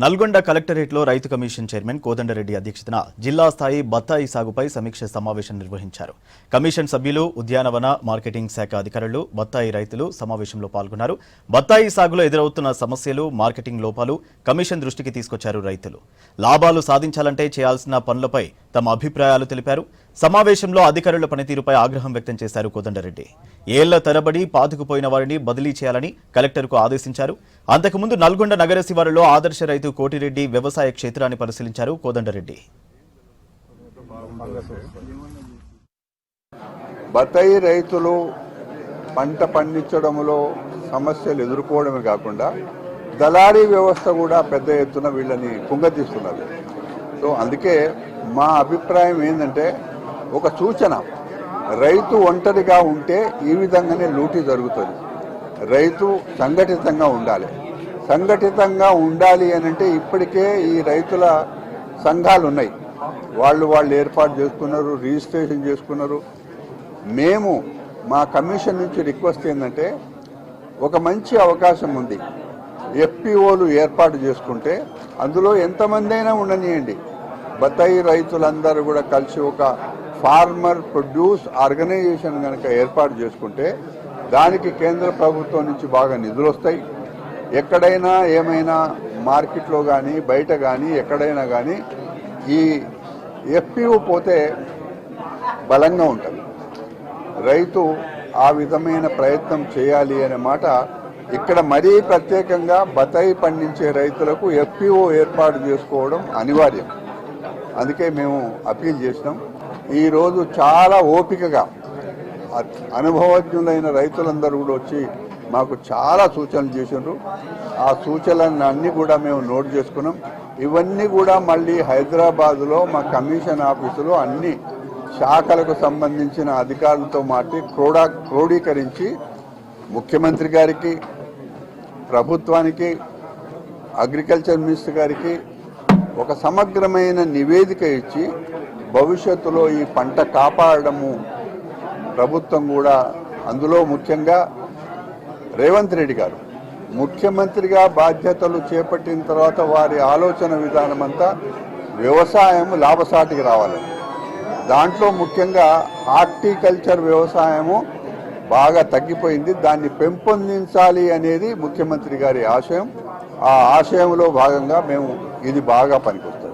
నల్గొండ కలెక్టరేట్లో రైతు commission chairman Kodanda Reddy అధ్యక్షతన జిల్లా స్థాయి బత్తాయి సాగుపై సమీక్ష సమావేశం నిర్వహించారు. కమిషన్ సభ్యులు, ఉద్యానవన మార్కెటింగ్ శాఖ అధికారులు, బత్తాయి రైతులు సమావేశంలో పాల్గొన్నారు. బత్తాయి సాగులో ఎదురవుతున్న సమస్యలు, మార్కెటింగ్ లోపాలు కమిషన్ దృష్టికి తీసుకొచ్చారు. రైతులు లాభాలు సాధించాలంటే చేయాల్సిన పనులపై తమ అభిప్రాయాలు తెలిపారు. సమావేశంలో అధికారుల పనితీరుపై ఆగ్రహం వ్యక్తం చేశారు కోదండరెడ్డి. ఏళ్ల తరబడి పాతుకుపోయిన వారిని బదిలీ చేయాలని కలెక్టర్కు ఆదేశించారు. అంతకుముందు నల్గొండ నగర శివారులో ఆదర్శ రైతు కోటిరెడ్డి వ్యవసాయ క్షేత్రాన్ని పరిశీలించారు కోదండరెడ్డి. బత్తాయి రైతులు పంట పండించడంలో సమస్యలు ఎదుర్కోవడమే కాకుండా దళారీ వ్యవస్థ కూడా పెద్ద ఎత్తున వీళ్ళని కుంగతీస్తున్నది. సో అందుకే మా అభిప్రాయం ఏంటంటే, ఒక సూచన, రైతు ఒంటరిగా ఉంటే ఈ విధంగానే లూటీ జరుగుతుంది. రైతు సంఘటితంగా ఉండాలి. సంఘటితంగా ఉండాలి అనంటే ఇప్పటికే ఈ రైతుల సంఘాలు ఉన్నాయి. వాళ్ళు ఏర్పాటు చేసుకున్నారు, రిజిస్ట్రేషన్ చేసుకున్నారు. మేము మా కమిషన్ నుంచి రిక్వెస్ట్ ఏంటంటే, ఒక మంచి అవకాశం ఉంది. ఎఫ్పిఓలు ఏర్పాటు చేసుకుంటే అందులో ఎంతమంది అయినా ఉండనియండి. బత్తాయి రైతులందరూ కూడా కలిసి ఒక ఫార్మర్ ప్రొడ్యూస్ ఆర్గనైజేషన్ కనుక ఏర్పాటు చేసుకుంటే దానికి కేంద్ర ప్రభుత్వం నుంచి బాగా నిధులు వస్తాయి. ఎక్కడైనా ఏమైనా మార్కెట్లో కానీ బయట కానీ ఎక్కడైనా కానీ ఈ ఎఫ్పిఓ పోతే బలంగా ఉంటుంది. రైతు ఆ విధమైన ప్రయత్నం చేయాలి అనే మాట ఇక్కడ మరీ ప్రత్యేకంగా బత్తాయి పండించే రైతులకు ఎఫ్పిఓ ఏర్పాటు చేసుకోవడం అనివార్యం. అందుకే మేము అప్పీల్ చేసినాం. ఈరోజు చాలా ఓపికగా అనుభవజ్ఞులైన రైతులందరూ కూడా వచ్చి మాకు చాలా సూచనలు చేసినారు. ఆ సూచనలన్నీ అన్నీ కూడా మేము నోట్ చేసుకున్నాం. ఇవన్నీ కూడా మళ్ళీ హైదరాబాదులో మా కమిషన్ ఆఫీసులో అన్ని శాఖలకు సంబంధించిన అధికారులతో క్రోడీకరించి ముఖ్యమంత్రి గారికి, ప్రభుత్వానికి, అగ్రికల్చర్ మినిస్టర్ గారికి ఒక సమగ్రమైన నివేదిక ఇచ్చి భవిష్యత్తులో ఈ పంట కాపాడము ప్రభుత్వం కూడా, అందులో ముఖ్యంగా రేవంత్ రెడ్డి గారు ముఖ్యమంత్రిగా బాధ్యతలు చేపట్టిన తర్వాత వారి ఆలోచన విధానం అంతా వ్యవసాయం లాభసాటికి రావాలని, దాంట్లో ముఖ్యంగా హార్టికల్చర్ వ్యవసాయము బాగా తగ్గిపోయింది. దాన్ని పెంపొందించాలి అనేది ముఖ్యమంత్రి గారి ఆశయం. ఆ ఆశయంలో భాగంగా మేము ఇది బాగా పనికొస్తుంది.